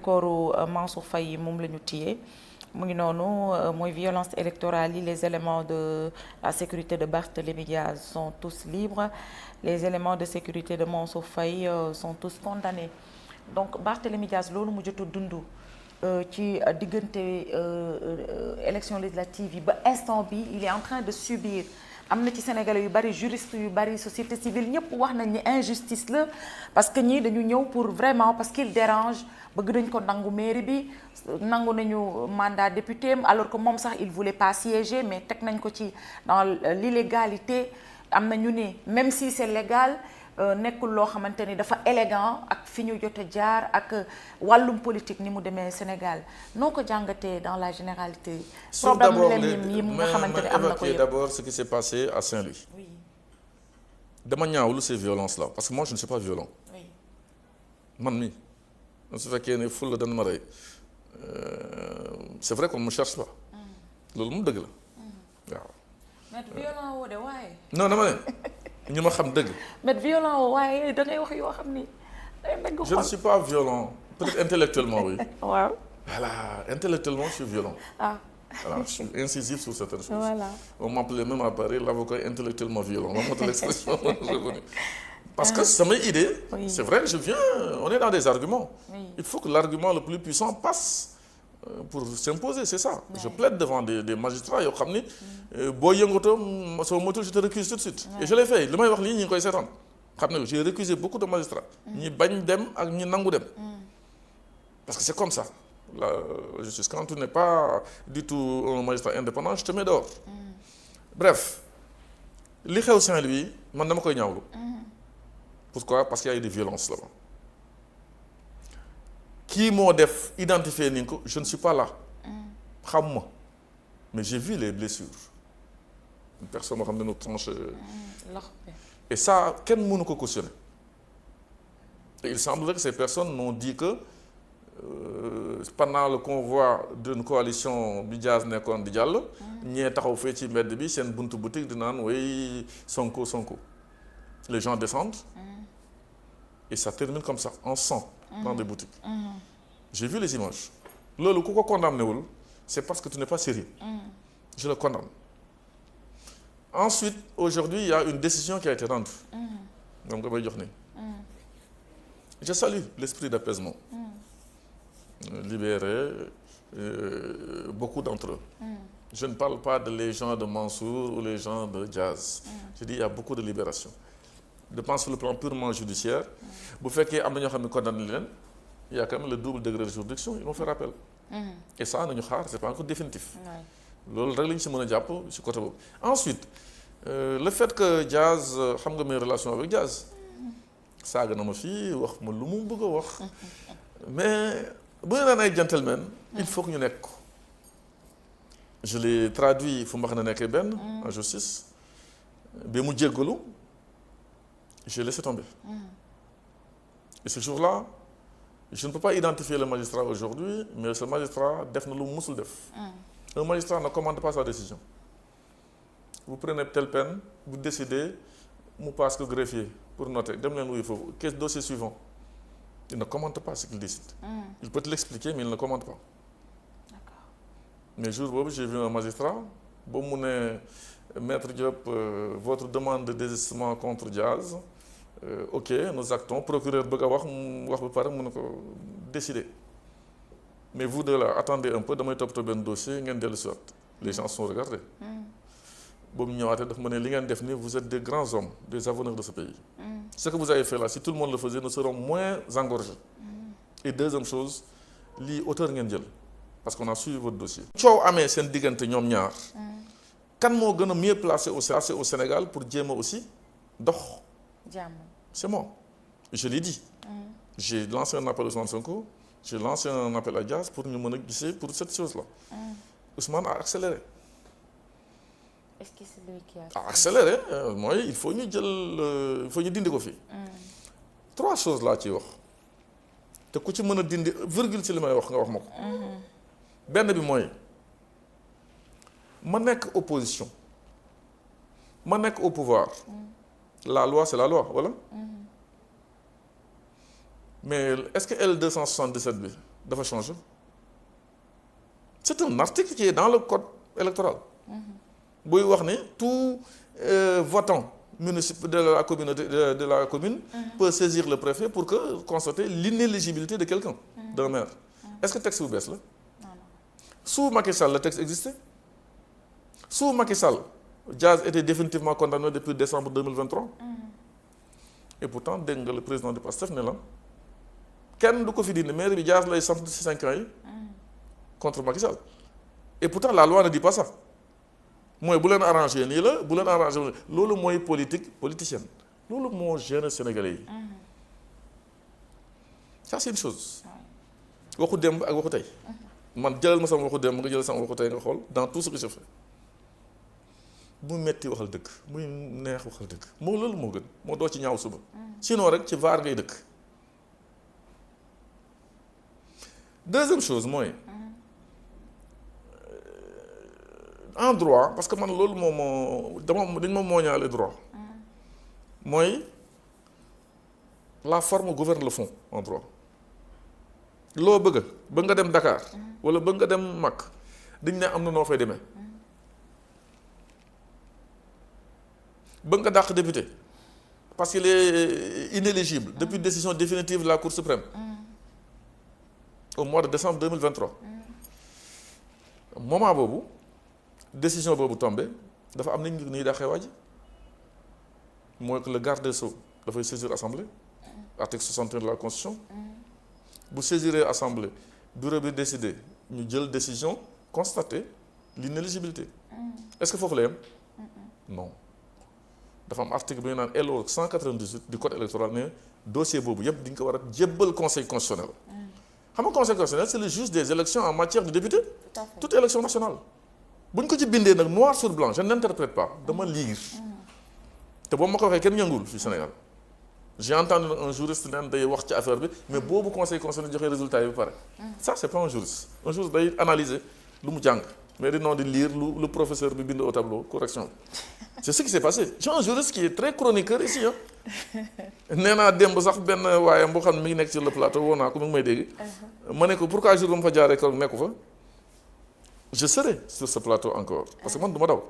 kooru Mansour Faye moom la ñu téye mu ngi noonu mooy violence électorale yi les éléments de la sécurité de Barthélémy Diaz sont tous libres les éléments de sécurité de Mansour Faye sont tous condamnés donc Barthélémy Diaz loolu mu jot a dund ci diggante élection législative yi ba instant bi il est en train de subir am na ci Sénégalais yu bari juristes yu bari société civile ñëpp wax nañ ni injustice la parce que ñii dañu ñëw pour vraiment parce qu'il dérange bëgg nañ ko nangu mairie bi nangu nañu mandat député alors que moom sax il voulait pas siéger mais teg nañ ko ci dans l'illégalité am na ñu ne même si c'est légal nekkul loo xamante ni dafa élégant ak fi ñu jot a jaar ak wàllum politique ni mu demee Sénégal noo ko jàngatee dans la généralité. problème yi nga xamante ni am na ko yëpp d'abord ce qui s'est passé à Saint-Louis. oui. dama ñaawlu ces violences-là parce que moi je ne suis pas violent. oui. man mi su fekkee ne ful la dana ma rey c'est vrai qu'on ne me cherche pas. loolu moom dëgg la waaw. mais violent woo de waaye. non dama ne. ñu ma xam dëgg. mais violent waaye da ngay wax yoo xam ni day dagg xol. je ne suis pas violent peut-être intellectuellement oui. waaw. voilà intellectuellement je suis violent. ah. voilà je suis incisif sur certaines choses. voilà. on m'appelait même à Paris l'avocat intellectuellement violent moom moo tax l'expression revenue. Parce que samay idée. Oui. C'est vrai que je viens on est dans des arguments. Oui. Il faut que l'argument le plus puissant passe. Pour s'imposer c'est ça. Ouais. Je plaide devant des magistrats yoo xam ni boo yëngatoo soo motul je te récuse tout de suite. Ouais. Et je l'ai fait li may wax lii ñu ngi koy seetaan xam ne j'ai récusé beaucoup de magistrats. ñi bañ dem ak ñi nangu dem. Parce que c'est comme ça la justice quand tu n'es pas du tout un magistrat indépendant je te mets dehors. Bref li xew Saint-Louis man dama koy ñaawlu. Pourquoi? Parce qu'il y a eu des violences là-bas. Qui moo def identifié ni ko je ne suis pas là. xamuma mais j'ai vu les blessures. Une personne moo xam ne nu tranche. Et ça kenn mënu ko cautionner. Et il semblerait que ces personnes n'ont dit que pendant le convoi d'une coalition bi Diaz nekkoon di jàll. ñee taxaw fee ci mbedd bi seen buntu boutique di naan way Sonko Sonko. Les gens descendent. Et ça termine comme ça en sang. Dans des boutiques. J'ai vu les images. Loolu ku ko condamné wul c'est parce que tu n'es pas sérieux. Je le condamne. Ensuite aujourd'hui il y a une décision qui a été rendue. moom nga may jox nii. Je salue l'esprit d'apaisement. Libérer beaucoup d'entre eux. Je ne parle pas de les gens de Mansour ou les gens de Diaz. Je dis il y a beaucoup de libération. Je pense sur le plan purement judiciaire. Bu fekkee am na ñoo xam ne condamné leen il y a quand même le double degré de juridiction ils vont faire appel. Et ça nañu xaar c'est pas encore définitif. loolu rek la ñu si mën a jàpp si côté boobu. Ensuite le fait que Diaz xam nga mes relations avec Diaz. saaga na ma fii wax ma lu mu bëgg a wax. mais bu ñu naan ay gentlemen. il faut que ñu nekk ko. je l'ai traduit fu ma xam ne nekkee benn. en justice. ba mu jéggalu. j'ai laissé tomber. Et ce jour-là je ne peux pas identifier le magistrat aujourd'hui mais ce magistrat def na lu mu musul def. Un magistrat ne commande pas sa décision. Vous prenez telle peine vous décidez mu passe que greffier pour noter dem leen wuyu foofu quel dossier suivant. Il ne commente pas ce qu'il décide. Il peut te l'expliquer mais il ne commente pas. D'accord. Mais jour boobu j'ai vu un magistrat ba mu ne Maître Diop votre demande de désistement contre Diaz ok nous actons procureur bëgg a wax mu wax ba pare mu ne ko décider mais vous deux là attendez un peu damay toppatoo benn dossier ngeen dellu si waat les gens sont regardés. boobu ñëwaatee daf ma ne li ngeen def ni vous êtes des grands hommes des avenir de ce pays. Ce que vous avez fait là si tout le monde le faisait nous serons moins engorgés. Et deuxième chose lii auteur ngeen jël parce qu'on a suivi votre dossier. coow amee seen diggante ñoom ñaar. kan moo gën a mieux placé au Sénégal pour jéem a aussi dox. jàmm. C'est moi. Je l'ai dit. J'ai lancé un appel à Ousmane Sonko, j'ai lancé un appel à Diaz pour ñu mën a gisee pour cette chose-là. Ousmane a accéléré. Est-ce que c'est lui qui a accéléré mooy il faut ñu jël il faut ñu dindi ko fii. Trois choses laa ciy wax te ku ci mën a dindi virgule ci li may wax nga wax ma ko. benn bi mooy ma nekk opposition ma nekk au pouvoir. La loi c'est la loi voilà. Mais est-ce que L277 bi dafa changer. C'est un article qui est dans le code électoral. buy wax ne tout votant municipal de la commune peut saisir le préfet pour que constater l'inéligibilité de quelqu'un, d'un maire. Est-ce que texte bu bees la? Sous Macky Sall le texte existait. Sous Macky Sall, Diaz était définitivement condamné depuis décembre 2023. Et pourtant dégg nga le président du PASTEF ne la kenn du ko fi dindi maire bi Diaz lay sant ci 5 ans yi contre Macky Sall. Et pourtant la loi ne dit pas ça. mooy bu leen arrangé nii la bu leen arrangé loolu mooy politicienne loolu moo gêne Sénégalais yi. ça c'est une chose. waxu démb ak waxu tey. man jëlal ma sama waxu démb nga jël sama waxu tey nga xool dans tout ce que je fais. muy metti waxal dëgg muy neex waxal dëgg moo loolu moo gën moo doo ci ñaaw suba. sinon rek ci vaar ngay dëkk. deuxième chose mooy. en droit parce que man loolu moom moo dañ ma mooñaale droit mooy la forme gouverne le fond en droit loo bëgg nga dem Dakar wala bëgg nga dem Makk dañ ne am na noo fay demee bëgg nga dàq député parce qu'il est inéligible depuis décision définitive de la Cour suprême au mois de décembre 2023 moment boobu décision boobu tombé dafa am nañ ñuy dàqee waa ji mooy que le garde des Sceaux dafay saisir assemblée article 61 de la constitution bu saisiree assemblée bureau bi décidé ñu jël décision constater l'inéligibilité est-ce que foofu la yem non dafa am article bi ñu naan LO 198 du code électoral ne dossier boobu yëpp di nga ko war a jébbal conseil constitutionnel xam nga conseil constitutionnel c'est le juge des élections en matière de député toute élection nationale bu ñu ko ci bindee nag noir sur blanc je n'interprète pas dama lire te boobu ma ko waxee kenn yëngul fii Sénégal j'ai entendu un juriste neen day wax ci affaire bi mais boobu conseil constitutionnel joxe résultat yi ba pare ça c'est pas un juriste day analyser lu mu jàng mais di non di lire lu professeur bi bind au tableau correction c'est ce qui s'est passé j'ai un juriste qui est très chroniqueur ici nee naa démb sax benn waaye boo xam ne mi ngi nekk sur le plateau woo naa ko mi ngi may dégg ma ne ko pourquoi jour ba ma fa jaaree ko nekku fa je serai sur ce plateau encore parce que man du ma daw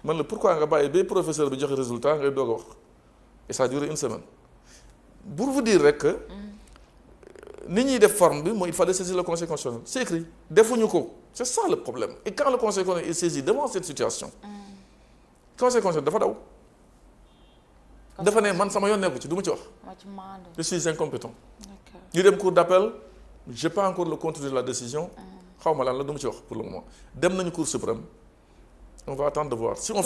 man la pourquoi nga bàyyi ba professeur bi joxe résultat ngay doog a wax et ça a duré une semaine pour vous dire rek que ni ñuy def forme bi mooy il fallait saisir le conseil constitutionnel c'est écrit defuñu ko c'est ça le problème et quand le conseil constitutionnel est saisi devant cette situation conseil constitutionnel dafa daw dafa ne man sama yoon nekku ci du ma ci wax je suis incompétent ñu dem cour d'appel j'ai pas encore le contenu de la décision xaw ma lan la du ma ci wax pour le moment dem nañu cour suprême on va attendre de voir si on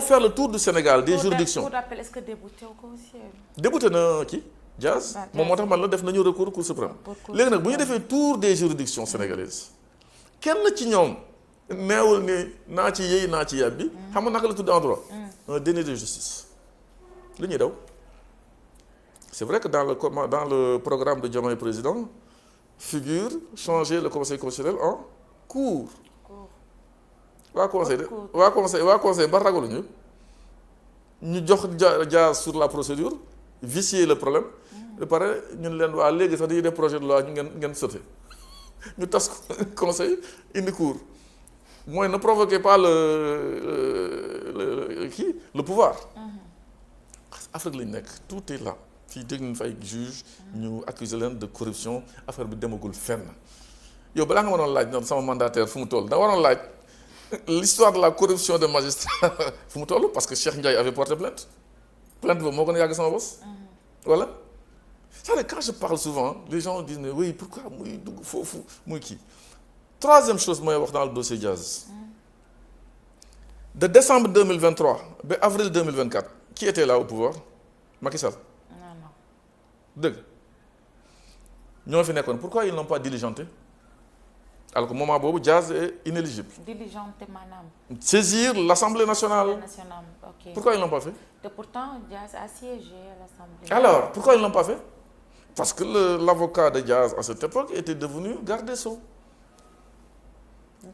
fait le tour du Sénégal des juridictions. Cour d'appel est-ce que débouté ko aussi. débouté na kii Diaz moom moo tax man la def nañu recours cour suprême léegi nag bu ñu defee tour des juridictions sénégalaises kenn ci ñoom neewul ni naa ci yëy naa ci yàbbi xam nga naka la tudd en droit un déni de justice li ñuy daw c'est vrai que dans le programme de Diomaye président figure changer le conseil constitutionnel en cour. waa conseil ba ragaluñu ñu jox jaar sur la procédure vicier le problème ba pare ñun leen waa léegi sax dañuy def projet de loi ñu ngeen sauté ñu tas conseil indi cour mooy ne provoquez pas le pouvoir Afrique lañu nekk tout est là fii dégg nañu fa ay juge ñu accuser leen de corruption affaire bi demagul fenn yow balaa nga waroon laaj noonu sama mandataire fu mu toll da waroon laaj l'histoire de la corruption des magistrats fu mu toll parce que Cheikh Ndiaye avait porté plainte boobu moo gën a yàgg sama bos voilà c'est-à-dire quand je parle souvent les gens disent mais oui pourquoi muy dugg foofu muy kii troisième chose mooy wax dans le dossier Diaz de décembre 2023 ba avril 2024 qui était là au pouvoir Macky Sall non dëgg ñoo fi nekkoon pourquoi ils n'ont pas diligenté alors que moment boobu Diaz est inéligible. Diligenté maanaam. Saisir l'Assemblée nationale. Okay. Pourquoi ils l'ont pas fait? Et pourtant Diaz a siégé à l'Assemblée. Alors pourquoi ils l'ont pas fait? Parce que l'avocat de Diaz à cette époque était devenu garde des Sceaux.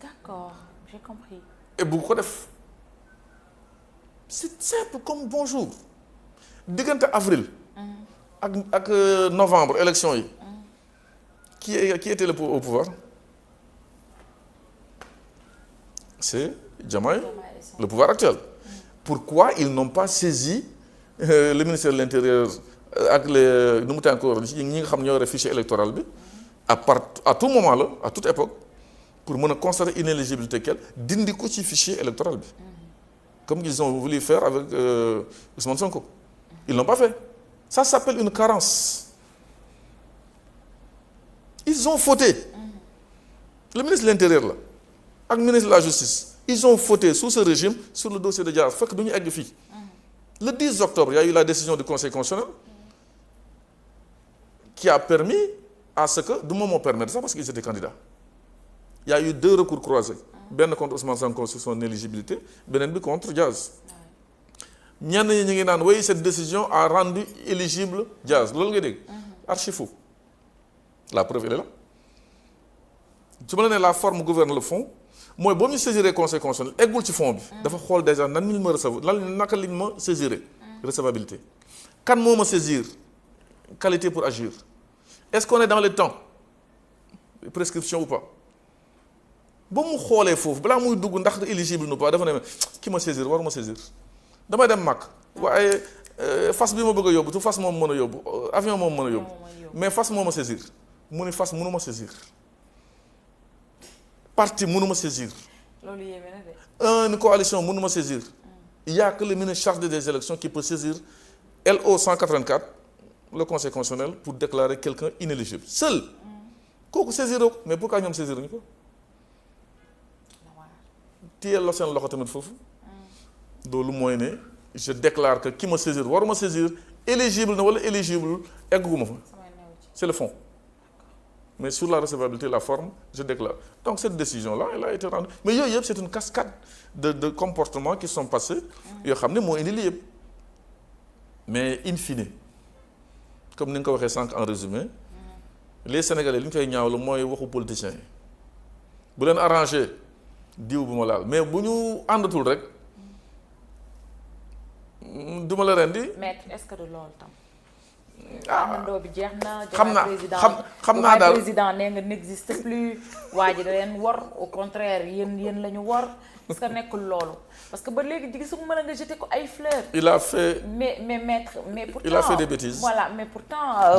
D'accord, j'ai compris. Et bu ko def c'est simple comme bonjour diggante avril. ak novembre élection yi. qui était au pouvoir? C'est Diomaye, le pouvoir actuel. Pourquoi ils n'ont pas saisi le ministère de l'Intérieur ak les nu mu tee encore ñi nga xam ñoo yore fichier électoral bi à tout moment là, à toute époque, pour mën a constater inéligibilité quelle dindi ko ci fichier électoral bi, comme ils ont voulu faire avec Ousmane Sonko. Ils l'ont pas fait. Ça s'appelle une carence. Ils ont fauté. Le ministre de l'Intérieur là ak ministre de la Justice, ils ont fauté sous ce régime sur le dossier de Diaz. Fekk duñu egg fii. Le 10 octobre, il y a eu la décision du Conseil constitutionnel qui a permis à ce que, du moment permettre ça parce qu'ils étaient candidats. Il y a eu 2 recours croisés. Ben contre Ousmane Sonko sur son éligibilité, benen bi contre Diaz. Ñenn ñi ngi naan oui, cette décision a rendu éligible Diaz. Loolu nga dégg. Archi faux. La preuve elle est là. su ma la nee la forme gouverne le fond mooy boo ñu saisiré Conseil constitutionnel eggul ci fond bi. dafa xool déjà nan ñu ma recevoir naka liñ ma saisiré recevabilité. Kan moo ma saisir qualité pour agir. Est-ce qu'on est dans les temps prescription ou pas. ba mu xoolee foofu balaa muy dugg ndax éligible ou pas dafa ne ki ma saisir waruma saisir damay dem màkk waaye fas bi ma bëgg a yóbbu tu fas moom mën a yóbbu avion moom mën a yóbbu mais fas moo ma saisir mu ni fas mënu ma saisir parti mënu ma saisir loolu yéeme na de. une coalition mënu ma saisir il y a que le ministre chargé des élections qui peut saisir LO 184 le Conseil constitutionnel pour déclarer quelqu'un inéligible seul kooku saisiroo ko mais pourquoi ñoom saisiruñu ko téyel la seen loxo tamit foofu loolu mooy ne je déclare que ki ma saisir waruma saisir éligible na wala éligible egguma fa c'est le fond mais sur la recevabilité la forme je déclare donc cette décision là elle a été rendue mais yooyu yëpp c'est une cascade de comportements qui sont passés yoo xam ne moo indi lii yëpp mais in fine comme ni nga ko waxee sànq en résumé les Sénégalais li ñu koy ñaawlu mooy waxu politiciens yi bu leen arrangé diw bu ma laal mais bu ñu àndatul rek du ma la rendi. Maître est-ce que de loolu tam. àndandoo bi jeex na. xam naa daal président nee nga n'existe plus waa ji da leen war au contraire yéen la ñu war est-ce que nekkul loolu parce que ba léegi gisuma mën nga jeter ko ay fleurs. il a fait. mais Maître mais pourtant il a fait des bêtises. voilà mais pourtant.